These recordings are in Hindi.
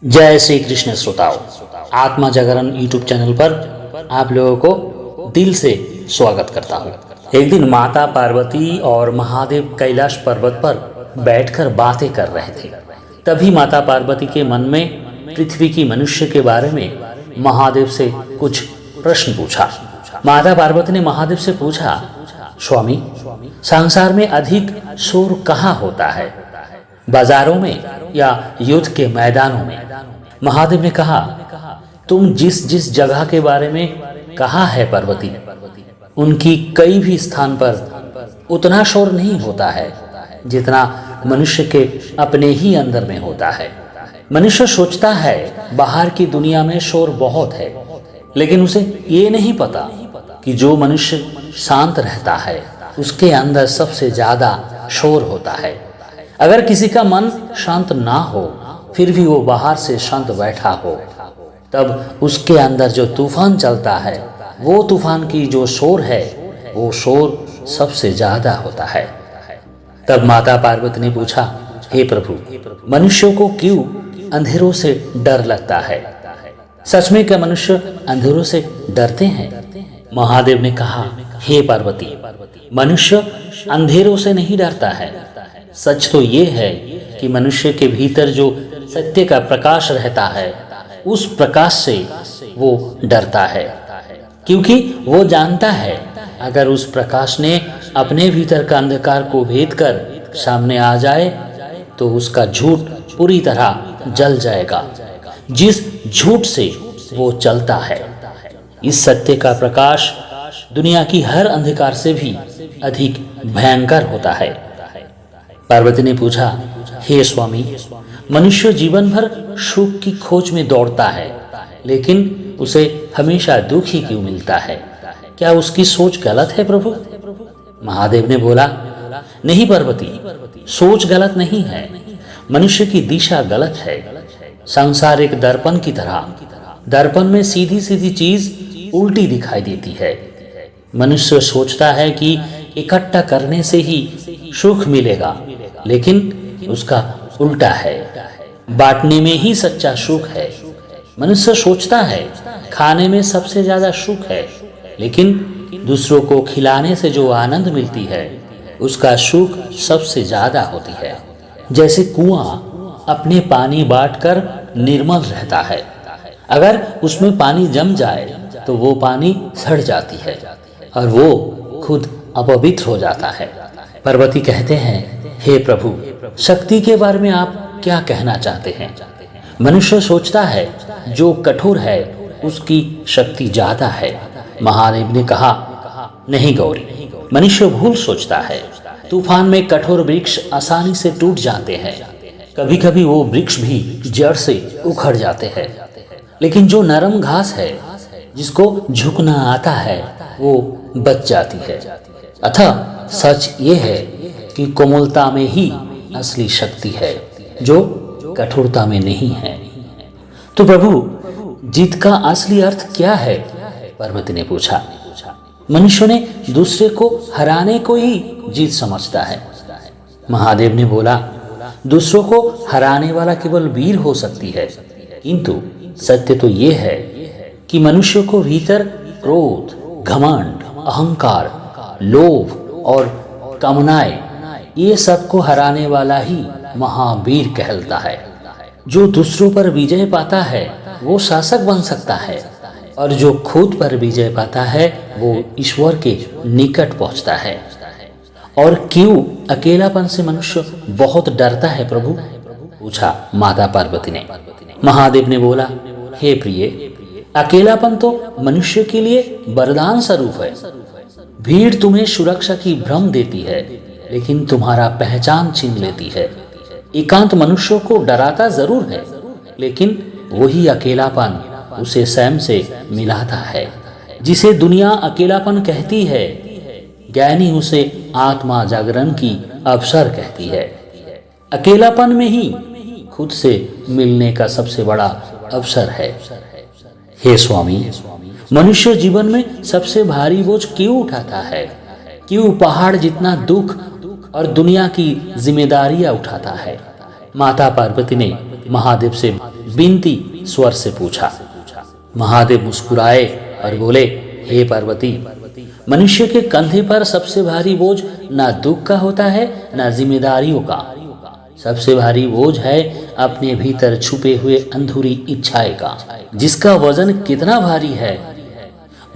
जय श्री कृष्ण श्रोताओं, आत्मा जागरण यूट्यूब चैनल पर आप लोगों को दिल से स्वागत करता हूँ। एक दिन माता पार्वती और महादेव कैलाश पर्वत पर बैठकर बातें कर रहे थे। तभी माता पार्वती के मन में पृथ्वी की मनुष्य के बारे में महादेव से कुछ प्रश्न पूछा। माता पार्वती ने महादेव से पूछा, स्वामी, संसार में अधिक शोर कहाँ होता है, बाजारों में या युद्ध के मैदानों में? महादेव ने कहा, तुम जिस जिस जगह के बारे में कहा है पार्वती, उनकी कई भी स्थान पर उतना शोर नहीं होता है जितना मनुष्य के अपने ही अंदर में होता है। मनुष्य सोचता है बाहर की दुनिया में शोर बहुत है, लेकिन उसे ये नहीं पता कि जो मनुष्य शांत रहता है उसके अंदर सबसे ज्यादा शोर होता है। अगर किसी का मन शांत ना हो फिर भी वो बाहर से शांत बैठा हो, तब उसके अंदर जो तूफान चलता है वो तूफान की जो शोर है वो शोर सबसे ज्यादा होता है। तब माता पार्वती ने पूछा, हे प्रभु, मनुष्यों को क्यों अंधेरों से डर लगता है? सच में क्या मनुष्य अंधेरों से डरते हैं? महादेव ने कहा, हे पार्वती, मनुष्य अंधेरों से नहीं डरता है। सच तो ये है कि मनुष्य के भीतर जो सत्य का प्रकाश रहता है उस प्रकाश से वो डरता है, क्योंकि वो जानता है अगर उस प्रकाश ने अपने भीतर का अंधकार को भेद कर सामने आ जाए तो उसका झूठ पूरी तरह जल जाएगा। जिस झूठ से वो चलता है, इस सत्य का प्रकाश दुनिया की हर अंधकार से भी अधिक भयंकर होता है। पार्वती ने पूछा, हे स्वामी, मनुष्य जीवन भर सुख की खोज में दौड़ता है, लेकिन उसे हमेशा दुख ही क्यों मिलता है? क्या उसकी सोच गलत है प्रभु? महादेव ने बोला, नहीं पार्वती, सोच गलत नहीं है, मनुष्य की दिशा गलत है। संसार एक दर्पण की तरह, दर्पण में सीधी सीधी चीज उल्टी दिखाई देती है। मनुष्य सोचता है कि इकट्ठा करने से ही सुख मिलेगा, लेकिन उसका उल्टा है। बांटने में ही सच्चा सुख है। मनुष्य सोचता है खाने में सबसे ज्यादा सुख है, लेकिन दूसरों को खिलाने से जो आनंद मिलती है उसका सुख सबसे ज्यादा होती है। जैसे कुआं अपने पानी बांटकर निर्मल रहता है, अगर उसमें पानी जम जाए तो वो पानी सड़ जाती है और वो खुद अपवित्र हो जाता है। पार्वती कहते हैं, हे प्रभु, शक्ति के बारे में आप क्या कहना चाहते हैं? मनुष्य सोचता है जो कठोर है उसकी शक्ति ज्यादा है। महादेव ने कहा, नहीं गौरी, मनुष्य भूल सोचता है। तूफान में कठोर वृक्ष आसानी से टूट जाते हैं, कभी कभी वो वृक्ष भी जड़ से उखड़ जाते हैं, लेकिन जो नरम घास है, जिसको झुकना आता है, वो बच जाती है। अतः सच ये है कि कोमलता में ही असली शक्ति है, जो कठोरता में नहीं है। तो प्रभु, जीत का असली अर्थ क्या है? पार्वती ने पूछा। मनुष्य ने दूसरे को हराने को ही जीत समझता है। महादेव ने बोला, दूसरों को हराने वाला केवल वीर हो सकती है, किंतु सत्य तो ये है कि मनुष्य को भीतर क्रोध, घमंड, अहंकार, लोभ और कामनाएं, ये सबको हराने वाला ही महावीर कहलाता है। जो दूसरों पर विजय पाता है वो शासक बन सकता है, और जो खुद पर विजय पाता है वो ईश्वर के निकट पहुंचता है। और क्यों अकेलापन से मनुष्य बहुत डरता है प्रभु? पूछा माता पार्वती ने। महादेव ने बोला, हे प्रिय, अकेलापन तो मनुष्य के लिए वरदान स्वरूप है। भीड़ तुम्हें सुरक्षा की भ्रम देती है, लेकिन तुम्हारा पहचान छीन लेती है। एकांत मनुष्य को डराता जरूर है, लेकिन वही अकेलापन उसे स्वयं से मिलाता है। जिसे दुनिया अकेलापन कहती है, ज्ञानी उसे आत्मा जागरण की अवसर कहती है। अकेलापन में ही खुद से मिलने का सबसे बड़ा अवसर है। हे स्वामी, मनुष्य जीवन में सबसे भारी बोझ क्यों उठाता है? क्यों पहाड़ जितना दुख और दुनिया की जिम्मेदारियां उठाता है? माता पार्वती ने महादेव से विनती स्वर से पूछा। महादेव मुस्कुराए और बोले, हे पार्वती, मनुष्य के कंधे पर सबसे भारी बोझ ना दुख का होता है ना जिम्मेदारियों का। सबसे भारी बोझ है अपने भीतर छुपे हुए अधूरी इच्छाएं का। जिसका वजन कितना भारी है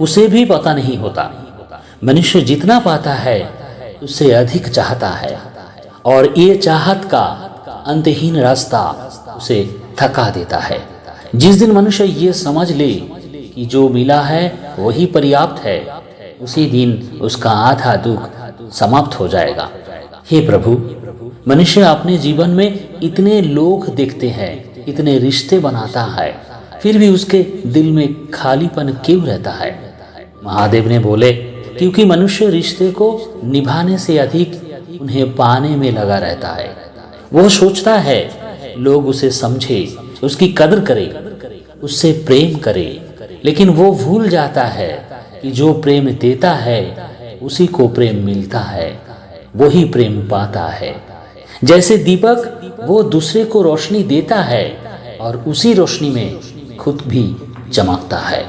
उसे भी पता नहीं होता। मनुष्य जितना पाता है उससे अधिक चाहता है, और ये चाहत का अंतहीन रास्ता उसे थका देता है। जिस दिन मनुष्य ये समझ ले कि जो मिला है वही पर्याप्त है, उसी दिन उसका आधा दुख समाप्त हो जाएगा। हे प्रभु, मनुष्य अपने जीवन में इतने लोग देखते हैं, इतने रिश्ते बनाता है, फिर भी उसके दिल में खालीपन क्यों रहता है? महादेव ने बोले, क्योंकि मनुष्य रिश्ते को निभाने से अधिक उन्हें पाने में लगा रहता है। वो सोचता है लोग उसे समझे, उसकी कदर करे, उससे प्रेम करे, लेकिन वो भूल जाता है कि जो प्रेम देता है उसी को प्रेम मिलता है, वही प्रेम पाता है। जैसे दीपक वो दूसरे को रोशनी देता है और उसी रोशनी में खुद भी चमकता है।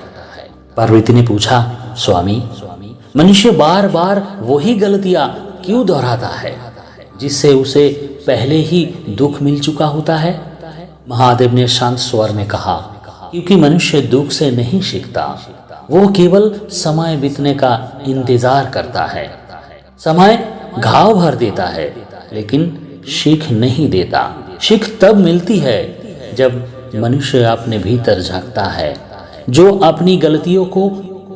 पार्वती ने पूछा, स्वामी, मनुष्य बार बार वही गलतियां क्यों दोहराता है जिससे उसे पहले ही दुख मिल चुका होता है? महादेव ने शांत स्वर में कहा, क्योंकि मनुष्य दुख से नहीं सीखता, वो केवल समय बीतने का इंतजार करता है। समय घाव भर देता है लेकिन सीख नहीं देता। सीख तब मिलती है जब मनुष्य अपने भीतर झांकता है। जो अपनी गलतियों को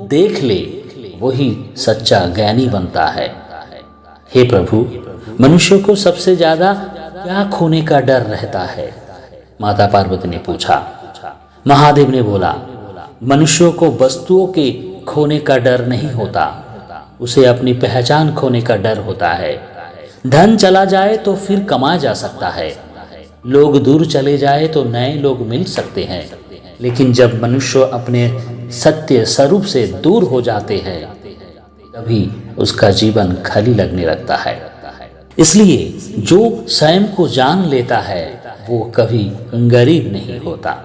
देख ले वही सच्चा ज्ञानी बनता है। हे प्रभु, मनुष्य को सबसे ज्यादा क्या खोने का डर रहता है? माता पार्वती ने पूछा। महादेव ने बोला, मनुष्यों को वस्तुओं के खोने का डर नहीं होता, उसे अपनी पहचान खोने का डर होता है। धन चला जाए तो फिर कमाया जा सकता है, लोग दूर चले जाए तो नए लोग मिल सकते हैं, लेकिन जब मनुष्य अपने सत्य स्वरूप से दूर हो जाते हैं तभी उसका जीवन खाली लगने लगता है। इसलिए जो स्वयं को जान लेता है वो कभी गरीब नहीं होता।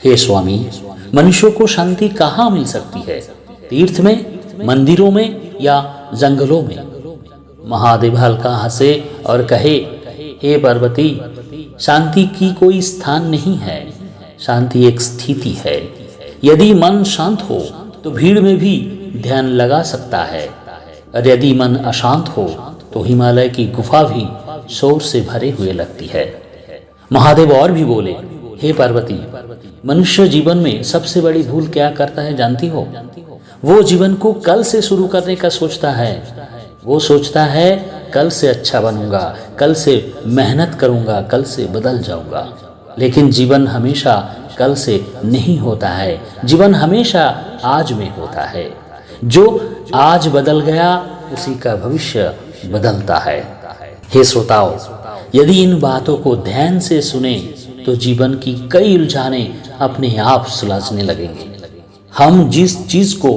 हे स्वामी, मनुष्यों को शांति कहाँ मिल सकती है? तीर्थ में, मंदिरों में या जंगलों में? महादेव हल्का हंसे और कहे, हे पार्वती, शांति की कोई स्थान नहीं है, शांति एक स्थिति है। यदि मन शांत हो तो भीड़ में भी ध्यान लगा सकता है, और यदि मन अशांत हो तो हिमालय की गुफा भी शोर से भरे हुए लगती है। महादेव और भी बोले, हे पार्वती, मनुष्य जीवन में सबसे बड़ी भूल क्या करता है जानती हो? वो जीवन को कल से शुरू करने का सोचता है। वो सोचता है कल से अच्छा बनूंगा, कल से मेहनत करूंगा, कल से बदल जाऊंगा। लेकिन जीवन हमेशा कल से नहीं होता है, जीवन हमेशा आज में होता है। जो आज बदल गया उसी का भविष्य बदलता है। हे श्रोताओ, यदि इन बातों को ध्यान से सुने तो जीवन की कई उलझाने अपने आप सुलझने लगेंगे। हम जिस चीज को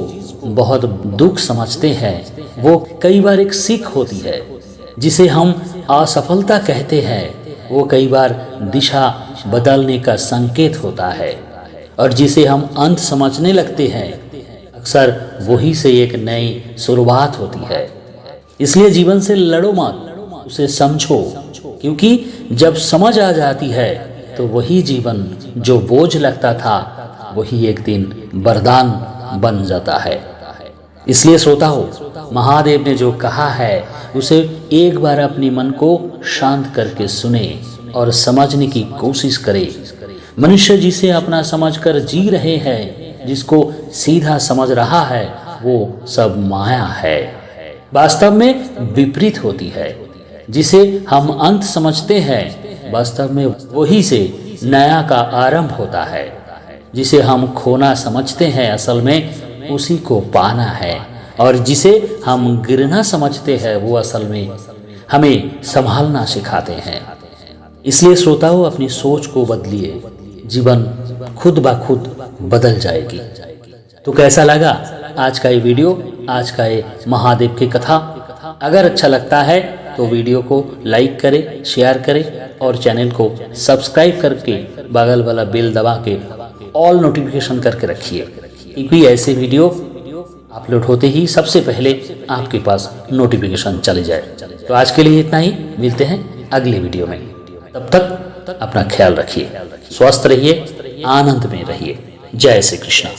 बहुत दुख समझते हैं वो कई बार एक सीख होती है। जिसे हम असफलता कहते हैं वो कई बार दिशा बदलने का संकेत होता है, और जिसे हम अंत समझने लगते हैं अक्सर वही से एक नई शुरुआत होती है। इसलिए जीवन से लड़ो मत, उसे समझो, क्योंकि जब समझ आ जाती है तो वही जीवन जो बोझ लगता था वही एक दिन वरदान बन जाता है। इसलिए श्रोता हो, महादेव ने जो कहा है उसे एक बार अपने मन को शांत करके सुने और समझने की कोशिश करे। मनुष्य जिसे अपना समझकर जी रहे हैं, जिसको सीधा समझ रहा है, वो सब माया है, वास्तव में विपरीत होती है। जिसे हम अंत समझते हैं वास्तव में वही से नया का आरंभ होता है। जिसे हम खोना समझते हैं असल में उसी को पाना है, और जिसे हम गिरना समझते हैं वो असल में हमें संभालना सिखाते हैं। इसलिए श्रोताओं, अपनी सोच को बदलिए, जीवन खुद ब खुद बदल जाएगी। तो कैसा लगा आज का ये वीडियो, आज का ये महादेव की कथा? अगर अच्छा लगता है तो वीडियो को लाइक करें, शेयर करें और चैनल को सब्सक्राइब करके बगल वाला बेल दबा के ऑल नोटिफिकेशन करके रखिए, क्योंकि ऐसे वीडियो अपलोड होते ही सबसे पहले आपके पास नोटिफिकेशन चले जाए। तो आज के लिए इतना ही, मिलते हैं अगले वीडियो में। तब तक अपना ख्याल रखिए, स्वस्थ रहिए, आनंद में रहिए। जय श्री कृष्ण।